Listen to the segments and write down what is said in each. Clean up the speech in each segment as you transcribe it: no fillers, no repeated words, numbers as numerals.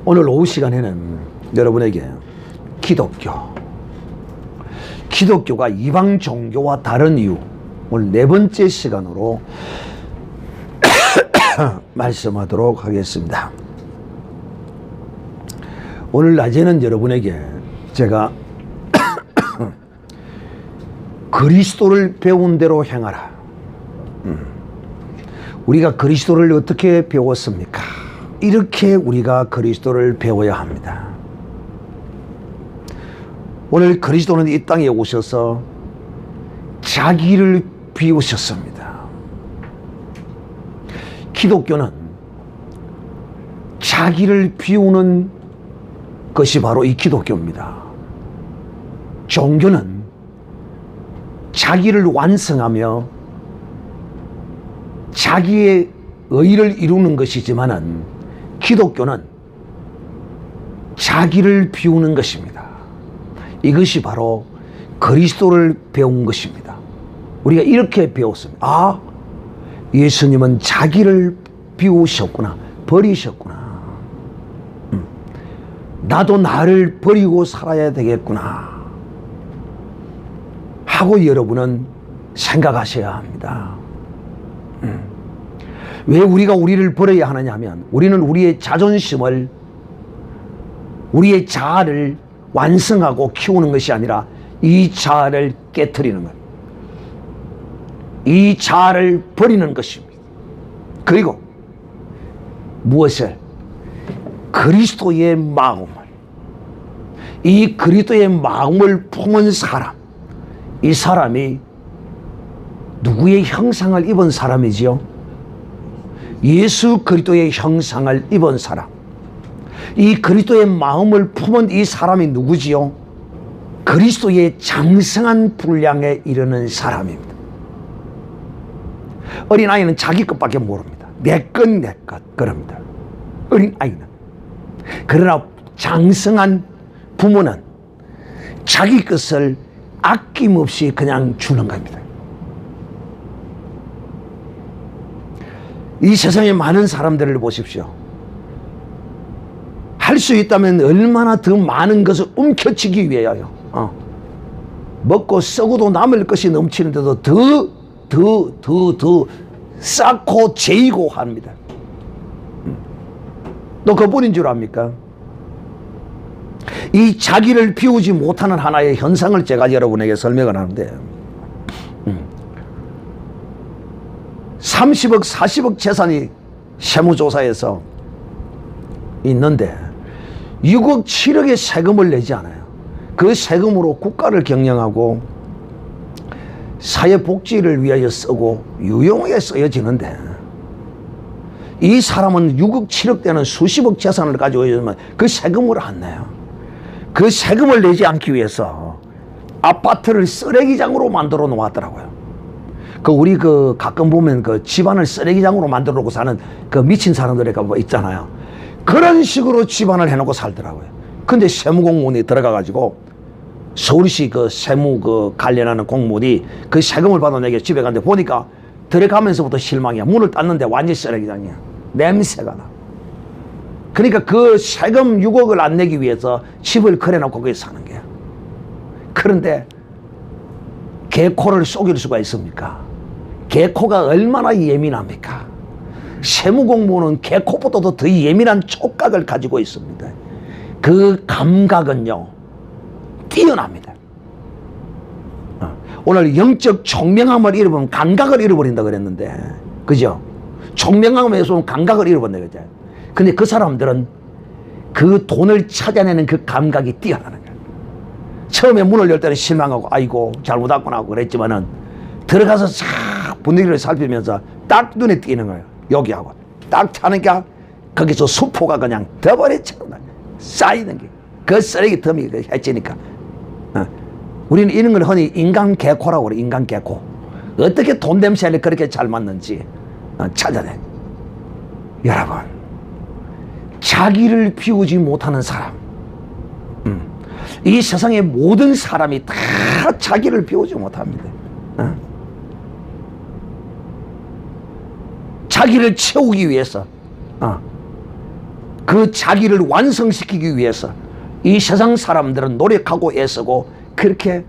오늘 오후 시간에는 여러분에게 기독교가 이방 종교와 다른 이유, 오늘 네 번째 시간으로 말씀하도록 하겠습니다. 오늘 낮에는 여러분에게 제가 그리스도를 배운 대로 행하라. 우리가 그리스도를 어떻게 배웠습니까? 이렇게 우리가 그리스도를 배워야 합니다. 오늘 그리스도는 이 땅에 오셔서 자기를 비우셨습니다. 기독교는 자기를 비우는 것이 바로 이 기독교입니다. 종교는 자기를 완성하며 자기의 의를 이루는 것이지만은 기독교는 자기를 비우는 것입니다. 이것이 바로 그리스도를 배운 것입니다. 우리가 이렇게 배웠습니다. 예수님은 자기를 비우셨구나, 버리셨구나. 나도 나를 버리고 살아야 되겠구나 하고 여러분은 생각하셔야 합니다. 왜 우리가 우리를 버려야 하느냐 하면, 우리는 우리의 자존심을, 우리의 자아를 완성하고 키우는 것이 아니라 이 자아를 깨트리는 것, 이 자아를 버리는 것입니다. 그리고 무엇을? 그리스도의 마음을, 이 그리스도의 마음을 품은 사람, 이 사람이 누구의 형상을 입은 사람이지요? 예수 그리스도의 형상을 입은 사람. 이 그리스도의 마음을 품은 이 사람이 누구지요? 그리스도의 장성한 분량에 이르는 사람입니다. 어린아이는 자기 것밖에 모릅니다. 내 것 그럽니다. 어린아이는. 그러나 장성한 부모는 자기 것을 아낌없이 그냥 주는 겁니다. 이 세상에 많은 사람들을 보십시오. 할 수 있다면 얼마나 더 많은 것을 움켜쥐기 위하여 먹고 썩어도 남을 것이 넘치는데도 더 쌓고 재이고 합니다. 또 그뿐인 줄 압니까? 이 자기를 비우지 못하는 하나의 현상을 제가 여러분에게 설명을 하는데, 30억, 40억 재산이 세무조사에서 있는데 6억, 7억의 세금을 내지 않아요. 그 세금으로 국가를 경영하고 사회복지를 위하여 쓰고 유용하게 쓰여지는데, 이 사람은 6억, 7억 되는 수십억 재산을 가지고 있으면 그 세금을 안 내요. 그 세금을 내지 않기 위해서 아파트를 쓰레기장으로 만들어 놓았더라고요. 우리 가끔 보면 집안을 쓰레기장으로 만들어 놓고 사는 미친 사람들이 있잖아요. 그런 식으로 집안을 해놓고 살더라고요. 근데 세무공무원이 들어가가지고 서울시 세무 관련하는 공무원이 그 세금을 받아내게 집에 갔는데 보니까 들어가면서부터 실망이야. 문을 땄는데 완전히 쓰레기장이야. 냄새가 나. 그러니까 그 세금 6억을 안 내기 위해서 집을 그려놓고 거기 사는 거야. 그런데 개코를 속일 수가 있습니까? 개코가 얼마나 예민합니까? 세무공무원은 개코보다도 더 예민한 촉각을 가지고 있습니다. 그 감각은요, 뛰어납니다. 오늘 영적 총명함을 잃어버리면 감각을 잃어버린다 그랬는데, 그죠? 총명함에서 감각을 잃어버린다 그랬죠. 근데 그 사람들은 그 돈을 찾아내는 그 감각이 뛰어나는 거예요. 처음에 문을 열 때는 실망하고 아이고 잘못 왔구나 하고 그랬지만은 들어가서 싹 분위기를 살피면서 딱 눈에 띄는 거예요. 여기하고 딱 차니까 거기서 수포가 그냥 덩어리처럼 쌓이는 게, 그 쓰레기 덤이 해지니까. 우리는 이런 걸 흔히 인간 개코라고 그래. 인간 개코. 어떻게 돈 냄새를 그렇게 잘 맡는지 찾아내. 여러분, 자기를 비우지 못하는 사람, 이 세상의 모든 사람이 다 자기를 비우지 못합니다. 자기를 채우기 위해서 그 자기를 완성시키기 위해서 이 세상 사람들은 노력하고 애쓰고 그렇게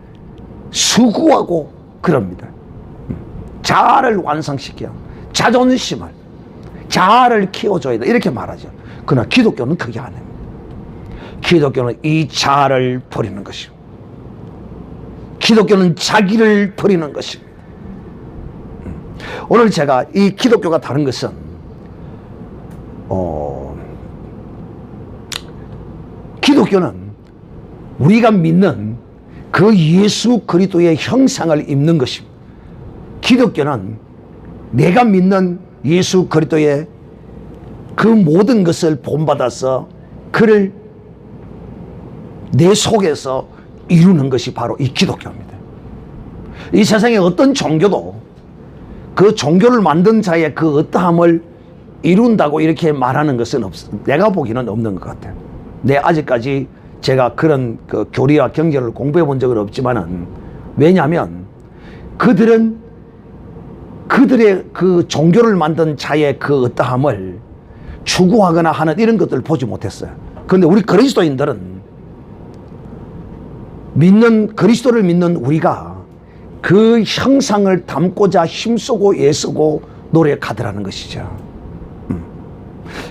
수고하고 그럽니다. 자아를 완성시켜, 자존심을, 자아를 키워줘야 돼, 이렇게 말하죠. 그러나 기독교는 그게 아닙니다. 기독교는 이 자아를 버리는 것이고, 기독교는 자기를 버리는 것이고. 오늘 제가 이 기독교가 다른 것은 기독교는 우리가 믿는 그 예수 그리스도의 형상을 입는 것입니다. 기독교는 내가 믿는 예수 그리스도의 그 모든 것을 본받아서 그를 내 속에서 이루는 것이 바로 이 기독교입니다. 이 세상에 어떤 종교도 그 종교를 만든 자의 그 어떠함을 이룬다고 이렇게 말하는 것은 내가 보기에는 없는 것 같아요. 아직까지 제가 그런 그 교리와 경전을 공부해 본 적은 없지만은, 왜냐하면 그들은 그들의 그 종교를 만든 자의 그 어떠함을 추구하거나 하는 이런 것들을 보지 못했어요. 그런데 우리 그리스도인들은 그리스도를 믿는 우리가 그 형상을 담고자 힘쓰고 애쓰고 노력하더라는 것이죠.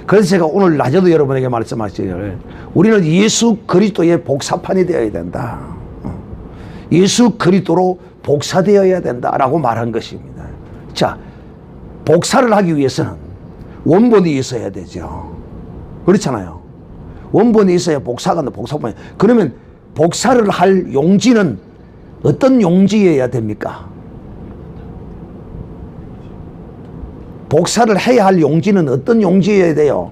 그래서 제가 오늘 낮에도 여러분에게 말씀하시기를, 우리는 예수 그리스도의 복사판이 되어야 된다. 예수 그리스도로 복사되어야 된다라고 말한 것입니다. 자, 복사를 하기 위해서는 원본이 있어야 되죠. 그렇잖아요. 원본이 있어야 복사가 복사판이. 그러면 복사를 할 용지는 어떤 용지여야 됩니까? 복사를 해야 할 용지는 어떤 용지여야 돼요?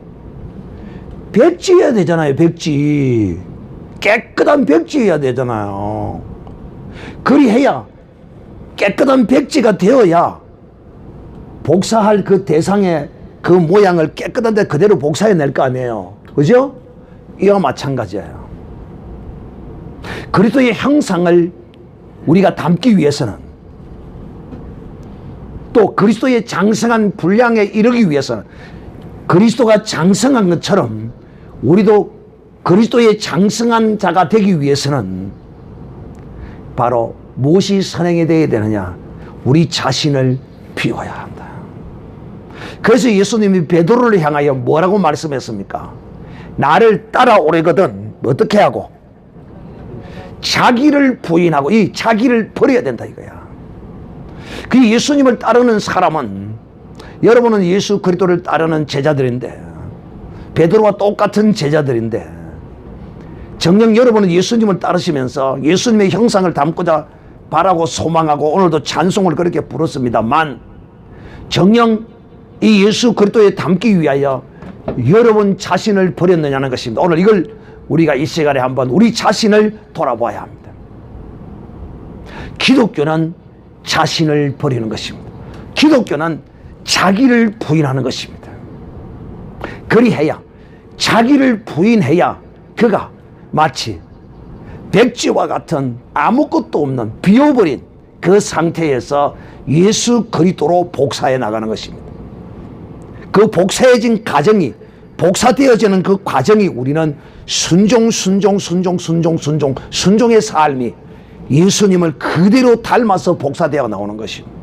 백지여야 되잖아요. 백지. 깨끗한 백지여야 되잖아요. 그리해야, 깨끗한 백지가 되어야 복사할 그 대상의 그 모양을 깨끗한데 그대로 복사해낼 거 아니에요. 그죠? 이와 마찬가지예요. 그리스도의 형상을 우리가 담기 위해서는, 또 그리스도의 장성한 분량에 이르기 위해서는, 그리스도가 장성한 것처럼 우리도 그리스도의 장성한 자가 되기 위해서는 바로 무엇이 선행이 되어야 되느냐? 우리 자신을 비워야 한다. 그래서 예수님이 베드로를 향하여 뭐라고 말씀했습니까? 나를 따라오려거든 어떻게 하고? 자기를 부인하고, 이 자기를 버려야 된다 이거야. 그 예수님을 따르는 사람은, 여러분은 예수 그리스도를 따르는 제자들인데, 베드로와 똑같은 제자들인데, 정녕 여러분은 예수님을 따르시면서 예수님의 형상을 담고자 바라고 소망하고 오늘도 찬송을 그렇게 부르습니다만, 정녕 이 예수 그리스도에 담기 위하여 여러분 자신을 버렸느냐는 것입니다. 오늘 이걸 우리가 이 시간에 한번 우리 자신을 돌아봐야 합니다. 기독교는 자신을 버리는 것입니다. 기독교는 자기를 부인하는 것입니다. 그리해야, 자기를 부인해야 그가 마치 백지와 같은 아무것도 없는 비워버린 그 상태에서 예수 그리스도로 복사해 나가는 것입니다. 그 복사해진 과정이, 복사되어지는 그 과정이 우리는 순종의 삶이 예수님을 그대로 닮아서 복사되어 나오는 것입니다.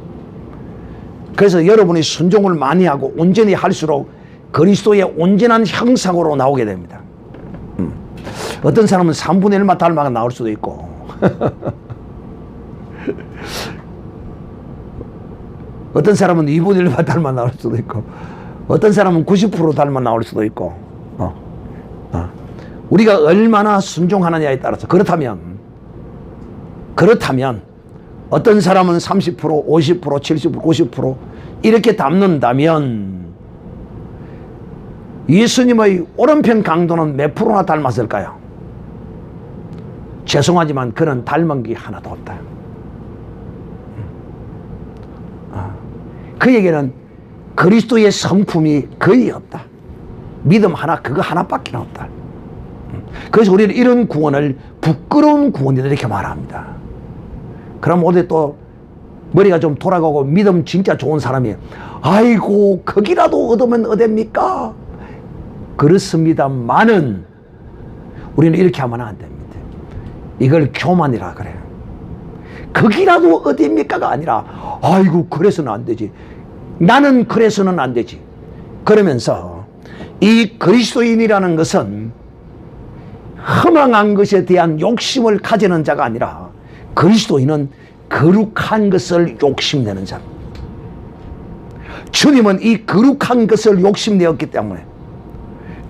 그래서 여러분이 순종을 많이 하고 온전히 할수록 그리스도의 온전한 형상으로 나오게 됩니다. 어떤 사람은 3분의 1만 닮아가 나올 수도 있고 어떤 사람은 2분의 1만 닮아 나올 수도 있고, 어떤 사람은 90% 닮아 나올 수도 있고, 우리가 얼마나 순종하느냐에 따라서. 그렇다면 어떤 사람은 30%, 50%, 70%, 90% 이렇게 닮는다면 예수님의 오른편 강도는 몇 프로나 닮았을까요? 죄송하지만 그는 닮은 게 하나도 없다. 그에게는 그리스도의 성품이 거의 없다. 믿음 하나, 그거 하나밖에 없다. 그래서 우리는 이런 구원을 부끄러운 구원이다 이렇게 말합니다. 그럼 어디 또 머리가 좀 돌아가고 믿음 진짜 좋은 사람이, 아이고 거기라도 얻으면 어딥니까? 그렇습니다만은 우리는 이렇게 하면 안 됩니다. 이걸 교만이라 그래요. 거기라도 어디입니까가 아니라 아이고 그래서는 안 되지, 나는 그래서는 안 되지, 그러면서 이 그리스도인이라는 것은 허망한 것에 대한 욕심을 가지는 자가 아니라 그리스도인은 거룩한 것을 욕심내는 자. 주님은 이 거룩한 것을 욕심내었기 때문에,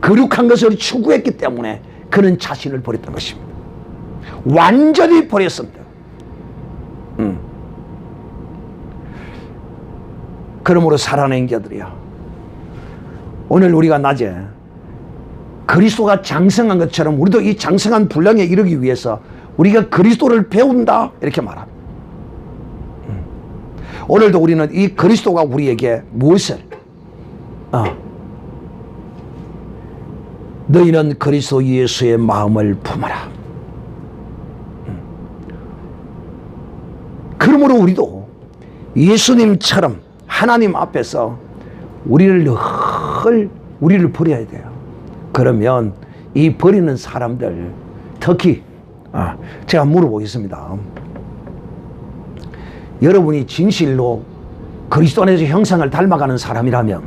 거룩한 것을 추구했기 때문에 그는 자신을 버렸던 것입니다. 완전히 버렸습니다. 그러므로 사랑하는 자들이야, 오늘 우리가 낮에 그리스도가 장성한 것처럼 우리도 이 장성한 분량에 이르기 위해서 우리가 그리스도를 배운다 이렇게 말합니다. 오늘도 우리는 이 그리스도가 우리에게 무엇을 너희는 그리스도 예수의 마음을 품어라. 그러므로 우리도 예수님처럼 하나님 앞에서 우리를 버려야 돼요. 그러면 이 버리는 사람들, 특히 제가 물어보겠습니다. 여러분이 진실로 그리스도 안에서 형상을 닮아가는 사람이라면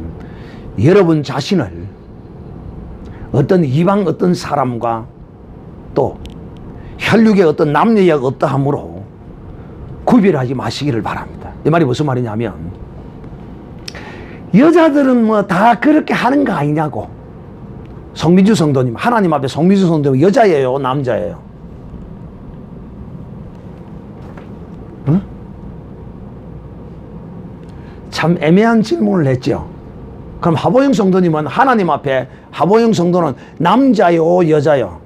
여러분 자신을 어떤 이방 어떤 사람과 또 혈육의 어떤 남녀의 어떠함으로 구별하지 마시기를 바랍니다. 이 말이 무슨 말이냐면, 여자들은 뭐 다 그렇게 하는 거 아니냐고. 송민주 성도님, 하나님 앞에 송민주 성도님 여자예요, 남자예요? 응? 참 애매한 질문을 했죠. 그럼 하보영 성도님은 하나님 앞에 하보영 성도는 남자요, 여자요?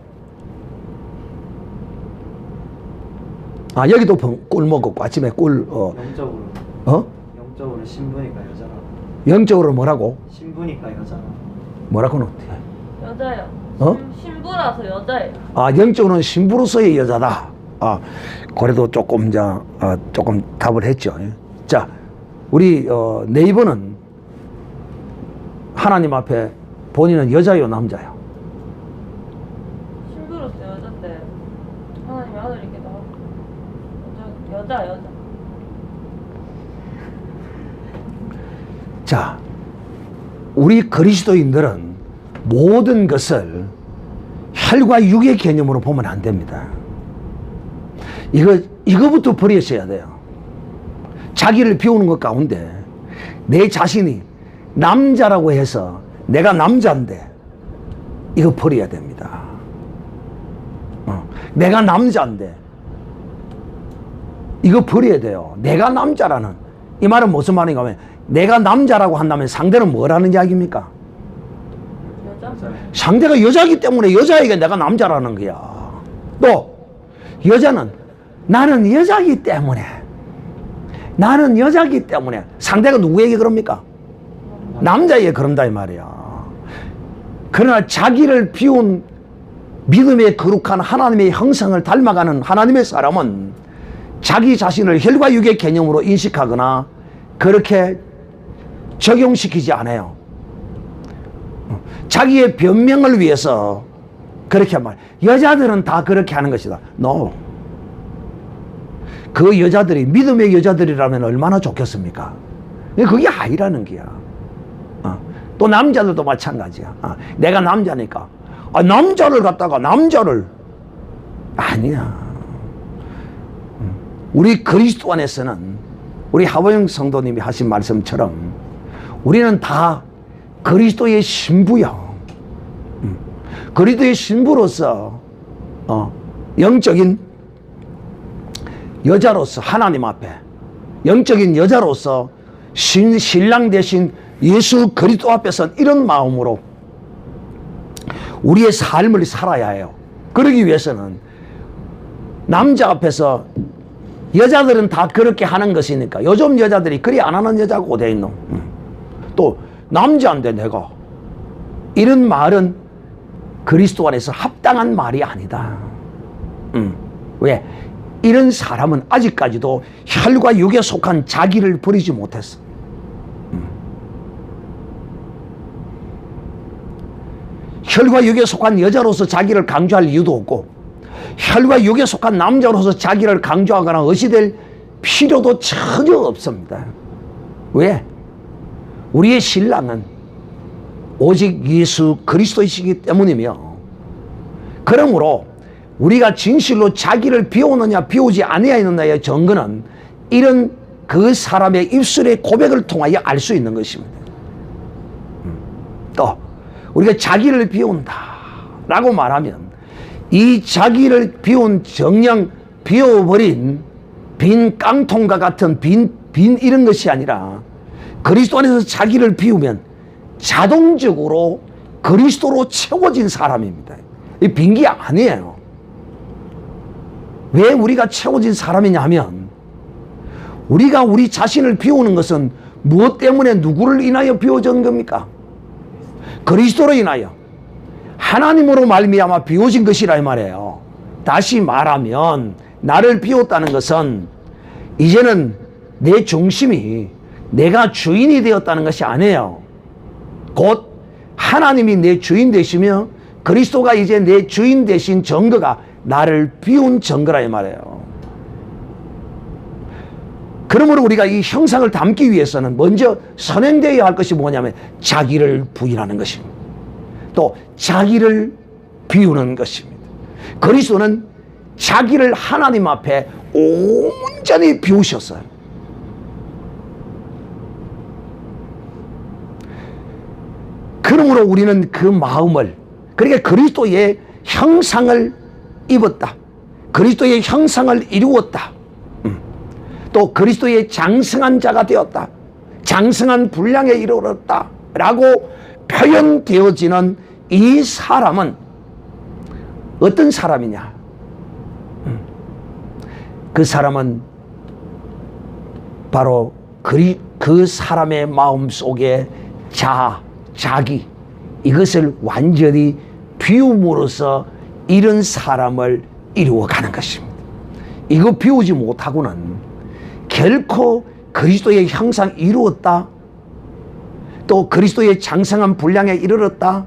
여기도 꿀 먹었고 아침에 꿀 영적으로 영적으로 신부니까 여자라. 영적으로 뭐라고? 신부니까 여자라. 뭐라고는? 여자요. 어? 신부라서 여자예요. 영적으로는 신부로서의 여자다. 그래도 조금 조금 답을 했죠. 자, 우리 네이버는 하나님 앞에 본인은 여자요, 남자요? 신부로서 여잔데 하나님의 아들이기도 하고. 여자. 자, 우리 그리스도인들은 모든 것을 혈과 육의 개념으로 보면 안 됩니다. 이거부터 버리셔야 돼요. 자기를 비우는 것 가운데 내 자신이 남자라고 해서 내가 남자인데 이거 버려야 됩니다. 내가 남자인데 이거 버려야 돼요. 내가 남자라는 이 말은 무슨 말인가 하면, 내가 남자라고 한다면 상대는 뭐라는 이야기입니까? 여자. 상대가 여자이기 때문에 여자에게 내가 남자라는 거야. 또 여자는 나는 여자이기 때문에 상대가 누구에게 그럽니까? 남자에게 그런다 이 말이야. 그러나 자기를 비운 믿음의 거룩한 하나님의 형상을 닮아가는 하나님의 사람은 자기 자신을 혈과 육의 개념으로 인식하거나 그렇게 적용시키지 않아요. 자기의 변명을 위해서 그렇게 말. 여자들은 다 그렇게 하는 것이다. No. 그 여자들이 믿음의 여자들이라면 얼마나 좋겠습니까? 그게 아니라는 거야. 또 남자들도 마찬가지야. 내가 남자니까. 남자를 갖다가 남자를 아니야. 우리 그리스도 안에서는 우리 하보영 성도님이 하신 말씀처럼 우리는 다 그리스도의 신부야. 그리스도의 신부로서 영적인 여자로서 하나님 앞에 영적인 여자로서 신랑 대신 예수 그리스도 앞에서 이런 마음으로 우리의 삶을 살아야 해요. 그러기 위해서는 남자 앞에서 여자들은 다 그렇게 하는 것이니까 요즘 여자들이 그리 안 하는 여자고 돼 있노. 또 남자인데 내가 이런 말은 그리스도 안에서 합당한 말이 아니다. 왜? 이런 사람은 아직까지도 혈과 육에 속한 자기를 버리지 못했어. 혈과 육에 속한 여자로서 자기를 강조할 이유도 없고 혈과 육에 속한 남자로서 자기를 강조하거나 의시될 필요도 전혀 없습니다. 왜? 우리의 신랑은 오직 예수 그리스도이시기 때문이며 그러므로 우리가 진실로 자기를 비우느냐 비우지 아니하느냐의 증거는 이런 그 사람의 입술의 고백을 통하여 알 수 있는 것입니다. 또 우리가 자기를 비운다 라고 말하면 이 자기를 비운 정령 비워버린 빈 깡통과 같은 빈 이런 것이 아니라 그리스도 안에서 자기를 비우면 자동적으로 그리스도로 채워진 사람입니다. 이 빈게 아니에요. 왜 우리가 채워진 사람이냐 하면 우리가 우리 자신을 비우는 것은 무엇 때문에 누구를 인하여 비워진 겁니까? 그리스도로 인하여 하나님으로 말미암아 비워진 것이라 이 말이에요. 다시 말하면 나를 비웠다는 것은 이제는 내 중심이 내가 주인이 되었다는 것이 아니에요. 곧 하나님이 내 주인 되시며 그리스도가 이제 내 주인 되신 증거가 나를 비운 증거라 이 말이에요. 그러므로 우리가 이 형상을 담기 위해서는 먼저 선행되어야 할 것이 뭐냐면 자기를 부인하는 것입니다. 또 자기를 비우는 것입니다. 그리스도는 자기를 하나님 앞에 온전히 비우셨어요. 그러므로 우리는 그 마음을 그러니까 그리스도의 형상을 입었다. 그리스도의 형상을 이루었다. 또 그리스도의 장성한 자가 되었다. 장성한 분량에 이르렀다. 라고 표현되어지는 이 사람은 어떤 사람이냐? 그 사람은 바로 그 사람의 마음 속에 자기 이것을 완전히 비움으로써 이런 사람을 이루어가는 것입니다. 이거 비우지 못하고는 결코 그리스도의 형상 이루었다 또 그리스도의 장성한 분량에 이르렀다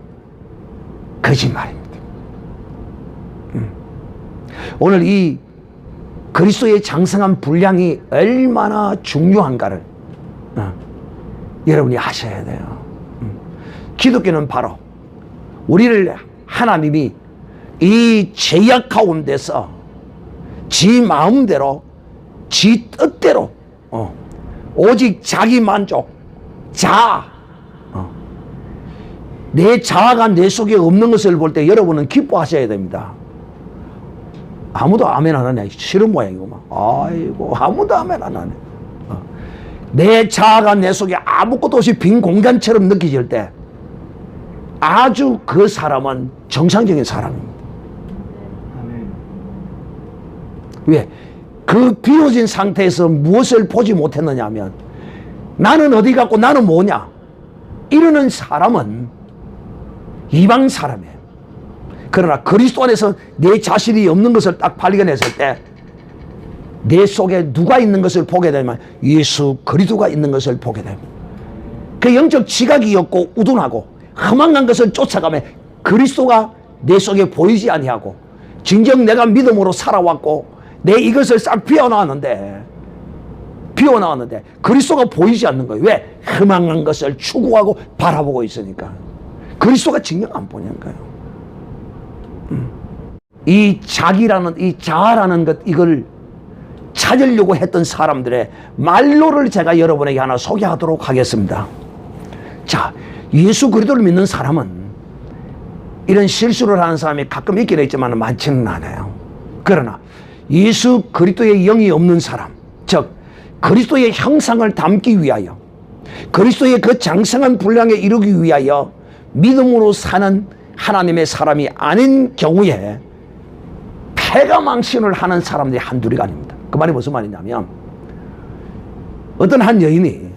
거짓말입니다. 오늘 이 그리스도의 장성한 분량이 얼마나 중요한가를 여러분이 아셔야 돼요. 기독교는 바로 우리를 하나님이 이 죄악 가운데서 지 마음대로 지 뜻대로 오직 자기 만족 내 자아가 내 속에 없는 것을 볼 때 여러분은 기뻐하셔야 됩니다. 아무도 아멘 안 하네. 싫은 모양이구만. 아이고 아무도 아멘 안 하네. 내 자아가 내 속에 아무것도 없이 빈 공간처럼 느껴질 때 아주 그 사람은 정상적인 사람입니다. 아멘. 왜? 그 비워진 상태에서 무엇을 보지 못했느냐 하면 나는 어디 갔고 나는 뭐냐 이러는 사람은 이방 사람이에요. 그러나 그리스도 안에서 내 자신이 없는 것을 딱 발견했을 때 내 속에 누가 있는 것을 보게 되면 예수 그리스도가 있는 것을 보게 됩니다. 그 영적 지각이 없고 우둔하고 허망한 것을 쫓아가며 그리스도가 내 속에 보이지 아니하고 진정 내가 믿음으로 살아왔고 내 이것을 싹 비워나왔는데 그리스도가 보이지 않는 거예요. 왜? 허망한 것을 추구하고 바라보고 있으니까 그리스도가 진정 안 보이는 거예요. 이 자기라는 이 자아라는 것 이걸 찾으려고 했던 사람들의 말로를 제가 여러분에게 하나 소개하도록 하겠습니다. 자, 예수 그리스도를 믿는 사람은 이런 실수를 하는 사람이 가끔 있긴 있지만 많지는 않아요. 그러나 예수 그리스도의 영이 없는 사람, 즉 그리스도의 형상을 담기 위하여 그리스도의 그 장성한 분량에 이르기 위하여 믿음으로 사는 하나님의 사람이 아닌 경우에 패가망신을 하는 사람들이 한둘이 아닙니다. 그 말이 무슨 말이냐면 어떤 한 여인이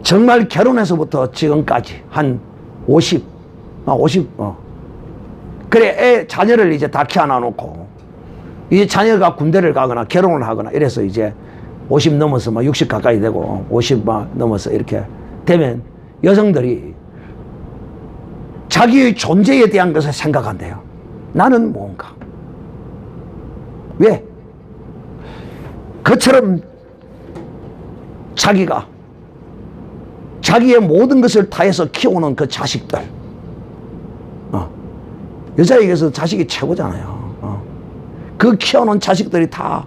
정말 결혼해서부터 지금까지 한 50 그래 자녀를 이제 다 키워놔놓고 이 자녀가 군대를 가거나 결혼을 하거나 이래서 이제 50 넘어서 60 가까이 되고 50 넘어서 이렇게 되면 여성들이 자기의 존재에 대한 것을 생각한대요. 나는 뭔가. 왜? 그처럼 자기가 자기의 모든 것을 다해서 키우는 그 자식들, 여자에게서 자식이 최고잖아요. 그 키워놓은 자식들이 다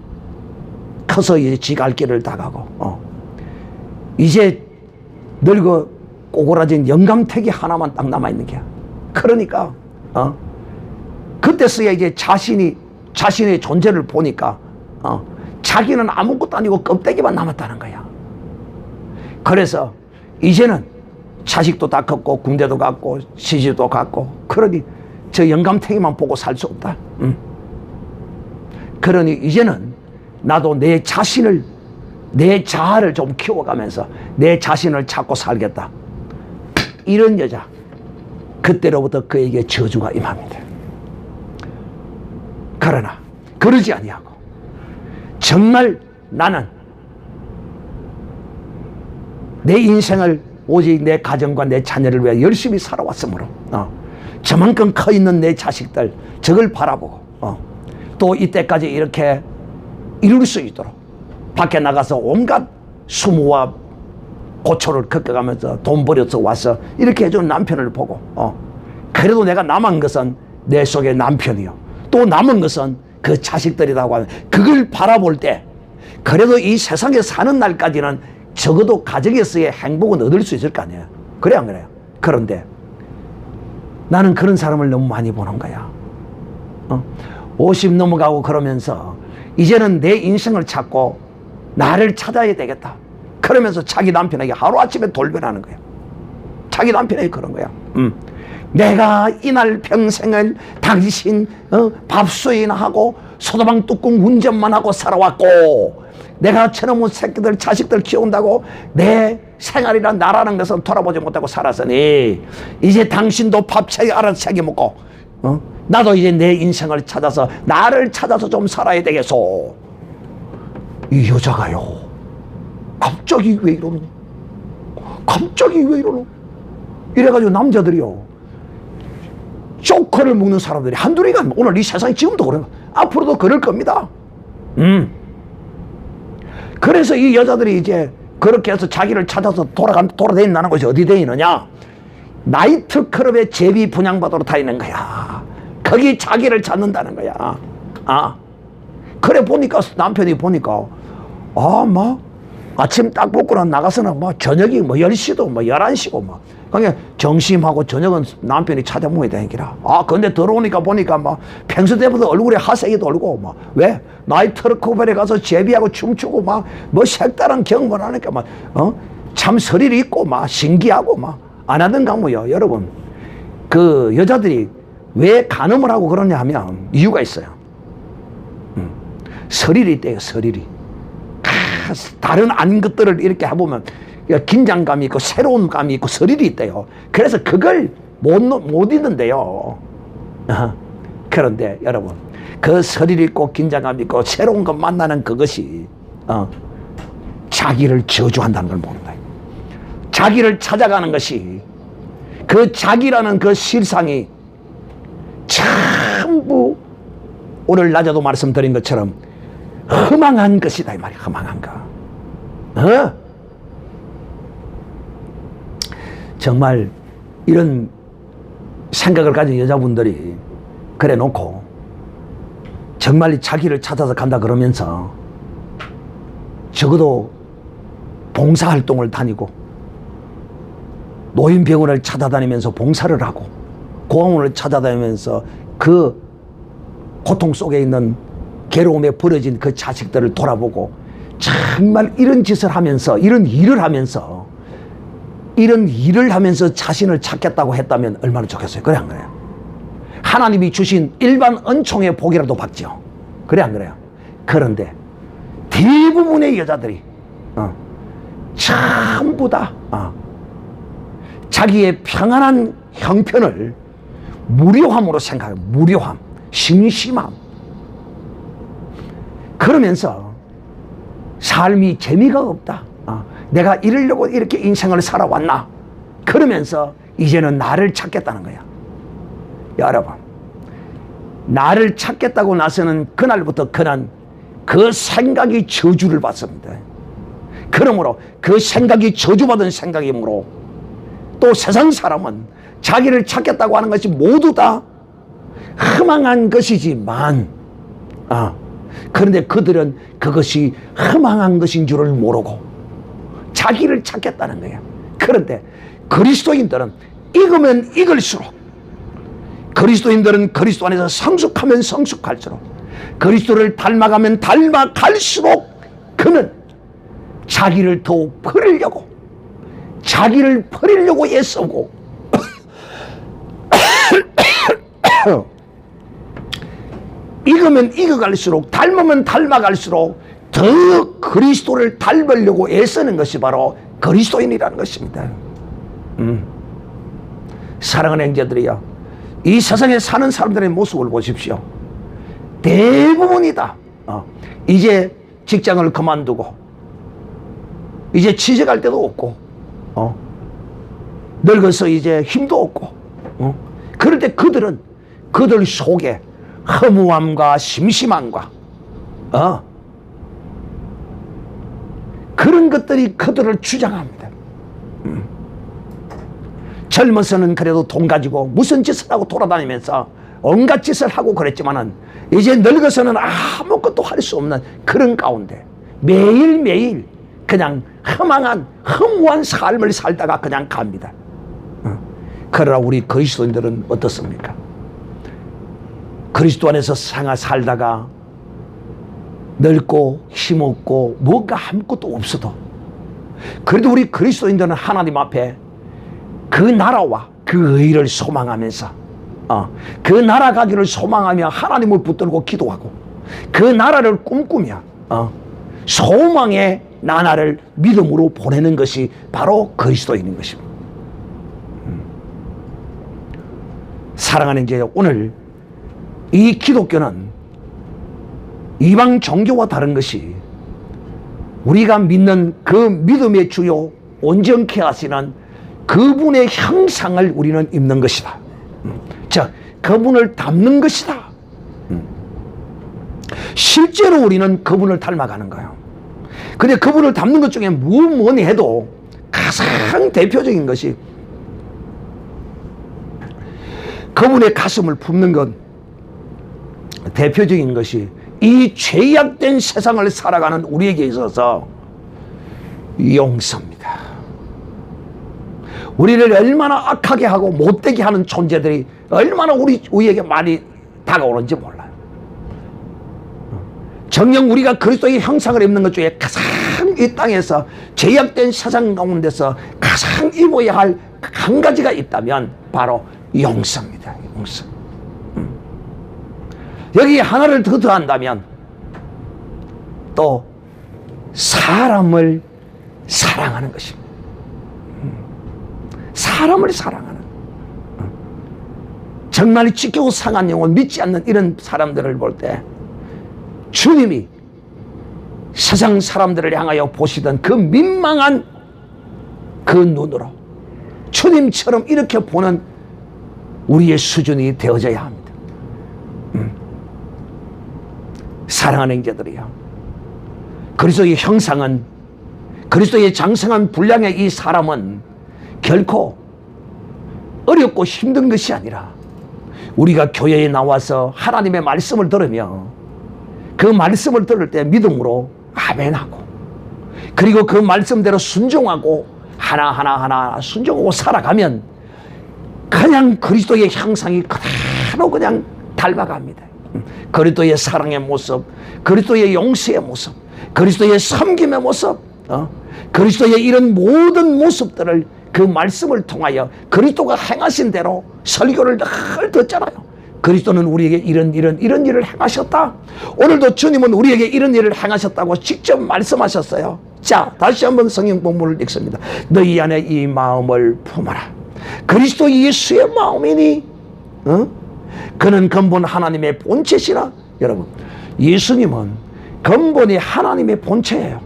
커서 이제 지 갈 길을 다 가고, 이제 늙어 꼬그라진 영감택이 하나만 딱 남아있는 게야. 그러니까, 그때서야 이제 자신의 존재를 보니까, 자기는 아무것도 아니고 껍데기만 남았다는 거야. 그래서 이제는 자식도 다 컸고, 군대도 갔고, 시집도 갔고, 그러니 저 영감탱이만 보고 살 수 없다. 그러니 이제는 나도 내 자신을, 내 자아를 좀 키워가면서 내 자신을 찾고 살겠다. 이런 여자, 그때로부터 그에게 저주가 임합니다. 그러나 그러지 아니하고 정말 나는 내 인생을 오직 내 가정과 내 자녀를 위해 열심히 살아왔으므로 저만큼 커 있는 내 자식들, 저걸 바라보고 또 이때까지 이렇게 이룰 수 있도록 밖에 나가서 온갖 수모와 고초를 겪어가면서 돈 벌여서 와서 이렇게 해준 남편을 보고 그래도 내가 남은 것은 내 속에 남편이요, 또 남은 것은 그 자식들이라고 하면 그걸 바라볼 때 그래도 이 세상에 사는 날까지는 적어도 가정에서의 행복은 얻을 수 있을 거 아니에요. 그래 안 그래요? 그런데 나는 그런 사람을 너무 많이 보는 거야. 50 넘어가고 그러면서 이제는 내 인생을 찾고 나를 찾아야 되겠다. 그러면서 자기 남편에게 하루아침에 돌변하는 거야. 자기 남편에게 그런 거야. 내가 이날 평생을 당신 밥수인하고 소다방 뚜껑 운전만 하고 살아왔고, 내가 저놈의 새끼들 자식들 키운다고 내 생활이란 나라는 것은 돌아보지 못하고 살았으니 이제 당신도 밥 알아서 챙겨 먹고 나도 이제 내 인생을 찾아서 나를 찾아서 좀 살아야 되겠소. 이 여자가요, 갑자기 왜 이러노? 갑자기 왜 이러노? 이래가지고 남자들이요, 쪼커를 먹는 사람들이 한둘이가 오늘 이 세상이 지금도 그런 거, 앞으로도 그럴 겁니다. 그래서 이 여자들이 이제 그렇게 해서 자기를 찾아서 돌아다닌다는 것이 어디 다니느냐? 나이트클럽에 제비 분양받으러 다니는 거야. 거기 자기를 찾는다는 거야. 그래 보니까 남편이 보니까 막 아침 딱 먹고 나가서는 뭐 저녁이 뭐 10시도 뭐 11시고 뭐 그냥 점심하고 저녁은 남편이 찾아먹어야 되니까. 근데 들어오니까 보니까 막 평소 때보다 얼굴에 하색이 돌고 막 왜? 나이트클럽에 가서 제비하고 춤추고 막 뭐 색다른 경험을 하니까 막 참 스릴이 있고 막 신기하고 막 안 하던가 뭐요. 여러분, 그 여자들이 왜 간음을 하고 그러냐 하면 이유가 있어요. 스릴이 있대요. 스릴이. 다른 아닌 것들을 이렇게 해보면 긴장감이 있고 새로운 감이 있고 스릴이 있대요. 그래서 그걸 못 잊는데요. 그런데 여러분, 그 스릴 있고 긴장감 있고 새로운 것 만나는 그것이 자기를 저주한다는 걸 모른다. 자기를 찾아가는 것이, 그 자기라는 그 실상이 전부 오늘 낮에도 말씀드린 것처럼 허망한 것이다 이 말이야. 허망한 거. 정말 이런 생각을 가진 여자분들이 그래 놓고 정말 자기를 찾아서 간다 그러면서 적어도 봉사활동을 다니고 노인병원을 찾아다니면서 봉사를 하고 고아원을 찾아다니면서 그 고통 속에 있는 괴로움에 버려진 그 자식들을 돌아보고 정말 이런 짓을 하면서 이런 일을 하면서 자신을 찾겠다고 했다면 얼마나 좋겠어요. 그래 안 그래요? 하나님이 주신 일반 은총의 복이라도 받죠. 그래 안 그래요? 그런데 대부분의 여자들이 전부 다 자기의 평안한 형편을 무료함으로 생각해요. 무료함, 심심함. 그러면서 삶이 재미가 없다. 내가 이러려고 이렇게 인생을 살아왔나? 그러면서 이제는 나를 찾겠다는 거야. 여러분, 나를 찾겠다고 나서는 그날부터 그는 그 생각이 저주를 받습니다. 그러므로 그 생각이 저주받은 생각이므로 또 세상 사람은 자기를 찾겠다고 하는 것이 모두 다 허망한 것이지만 그런데 그들은 그것이 허망한 것인 줄을 모르고 자기를 찾겠다는 거예요. 그런데 그리스도인들은 익으면 익을수록, 그리스도인들은 그리스도 안에서 성숙하면 성숙할수록, 그리스도를 닮아가면 닮아갈수록 그는 자기를 더욱 버리려고 애쓰고 익으면 익어갈수록, 닮으면 닮아갈수록 더 그리스도를 닮으려고 애쓰는 것이 바로 그리스도인이라는 것입니다. 사랑하는 형제들이여, 이 세상에 사는 사람들의 모습을 보십시오. 대부분이다 이제 직장을 그만두고 이제 취직할 데도 없고 늙어서 이제 힘도 없고 그런데 그들 속에 허무함과 심심함과 그런 것들이 그들을 주장합니다. 젊어서는 그래도 돈 가지고 무슨 짓을 하고 돌아다니면서 온갖 짓을 하고 그랬지만은 이제 늙어서는 아무것도 할 수 없는 그런 가운데 매일매일 그냥 허무한 삶을 살다가 그냥 갑니다. 그러나 우리 그리스도인들은 어떻습니까? 그리스도 안에서 살다가 늙고 힘없고 뭔가 아무것도 없어도 그래도 우리 그리스도인들은 하나님 앞에 그 나라와 그 의를 소망하면서 그 나라 가기를 소망하며 하나님을 붙들고 기도하고 그 나라를 꿈꾸며 소망의 나라를 믿음으로 보내는 것이 바로 그리스도인인 것입니다. 사랑하는 이제 오늘 이 기독교는 이방 종교와 다른 것이 우리가 믿는 그 믿음의 주요 온전케 하시는 그분의 형상을 우리는 입는 것이다. 즉 그분을 닮는 것이다. 실제로 우리는 그분을 닮아가는 거예요. 근데 그분을 닮는 것 중에 뭐니 해도 가장 대표적인 것이 그분의 가슴을 품는 것, 대표적인 것이 이 죄악된 세상을 살아가는 우리에게 있어서 용서입니다. 우리를 얼마나 악하게 하고 못되게 하는 존재들이 얼마나 우리에게 많이 다가오는지 몰라요. 정녕 우리가 그리스도의 형상을 입는 것 중에 가장 이 땅에서 죄악된 세상 가운데서 가장 입어야 할 한 가지가 있다면 바로 용서입니다. 용서. 여기 하나를 더 더한다면 또 사람을 사랑하는 것입니다. 사람을 사랑하는, 정말 지키고 상한 영혼 믿지 않는 이런 사람들을 볼 때 주님이 세상 사람들을 향하여 보시던 그 민망한 그 눈으로 주님처럼 이렇게 보는 우리의 수준이 되어져야 합니다. 사랑하는 형제들이요, 그리스도의 형상은, 그리스도의 장성한 분량의 이 사람은 결코 어렵고 힘든 것이 아니라 우리가 교회에 나와서 하나님의 말씀을 들으며 그 말씀을 들을 때 믿음으로 아멘하고 그리고 그 말씀대로 순종하고 하나하나 순종하고 살아가면 그냥 그리스도의 형상이 그대로 그냥 닮아갑니다. 그리스도의 사랑의 모습, 그리스도의 용서의 모습, 그리스도의 섬김의 모습, 그리스도의 이런 모든 모습들을 그 말씀을 통하여 그리스도가 행하신 대로 설교를 늘 듣잖아요. 그리스도는 우리에게 이런 일을 행하셨다. 오늘도 주님은 우리에게 이런 일을 행하셨다고 직접 말씀하셨어요. 자, 다시 한번 성경 본문을 읽습니다. 너희 안에 이 마음을 품어라. 그리스도 예수의 마음이니 그는 근본 하나님의 본체시라. 여러분, 예수님은 근본이 하나님의 본체예요.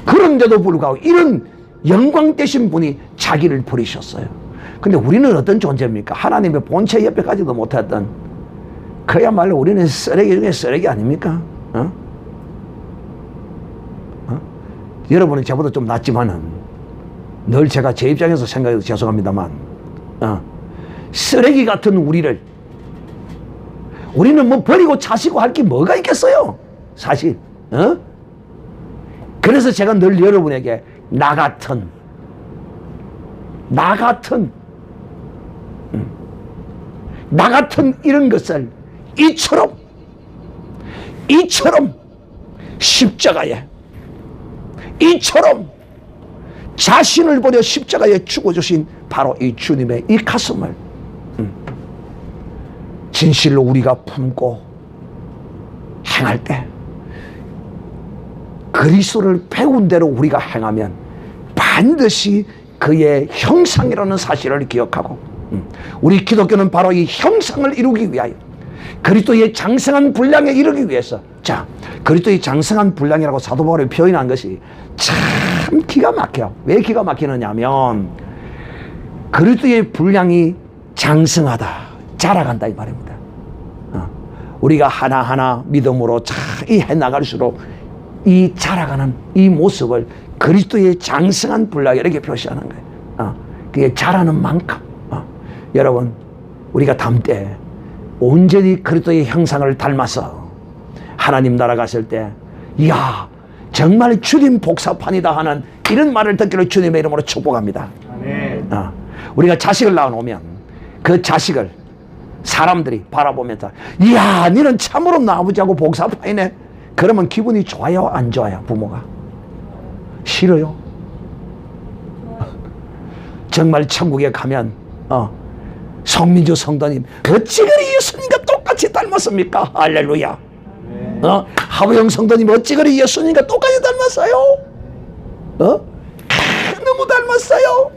그런데도 불구하고 이런 영광되신 분이 자기를 버리셨어요. 근데 우리는 어떤 존재입니까? 하나님의 본체 옆에까지도 못했던, 그야말로 우리는 쓰레기 중에 쓰레기 아닙니까? 여러분은 저보다 좀 낫지만은, 늘 제가 제 입장에서 생각해서 죄송합니다만, 쓰레기 같은 우리는 뭐 버리고 차시고 할 게 뭐가 있겠어요? 사실. 그래서 제가 늘 여러분에게 나 같은 이런 것을 이처럼 십자가에, 이처럼 자신을 버려 십자가에 죽어주신 바로 이 주님의 이 가슴을 진실로 우리가 품고 행할 때, 그리스도를 배운 대로 우리가 행하면 반드시 그의 형상이라는 사실을 기억하고, 우리 기독교는 바로 이 형상을 이루기 위하여, 그리스도의 장성한 분량에 이르기 위해서, 자, 그리스도의 장성한 분량이라고 사도 바울이 표현한 것이 참 기가 막혀요. 왜 기가 막히느냐 하면, 그리스도의 분량이 장성하다, 자라간다 이 말입니다. 우리가 하나하나 믿음으로 잘 해나갈수록 이 자라가는 이 모습을 그리스도의 장성한 분량, 이렇게 표시하는 거예요. 그게 자라는 만큼, 여러분, 우리가 담 때 온전히 그리스도의 형상을 닮아서 하나님 나라 갔을 때, 이야, 정말 주님 복사판이다 하는 이런 말을 듣기를 주님의 이름으로 축복합니다. 아멘. 우리가 자식을 낳아놓으면 그 자식을 사람들이 바라보면서, 이야, 너는 참으로 나 아버지하고 복사판이네. 그러면 기분이 좋아요, 안 좋아요? 부모가 싫어요. 정말 천국에 가면 성민주 성도님 어찌 그리 예수님과 똑같이 닮았습니까? 할렐루야. 하부영 성도님 어찌 그리 예수님과 똑같이 닮았어요? 너무 닮았어요.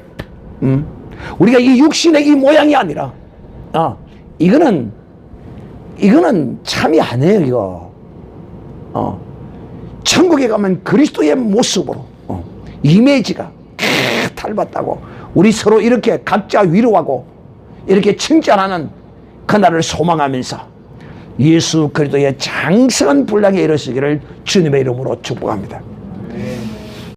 우리가 이 육신의 이 모양이 아니라, 이거는 참이 아니에요. 이거 천국에 가면 그리스도의 모습으로 이미지가 닮았다고 우리 서로 이렇게 각자 위로하고 이렇게 칭찬하는 그날을 소망하면서 예수 그리스도의 장성한 분량에 이르시기를 주님의 이름으로 축복합니다.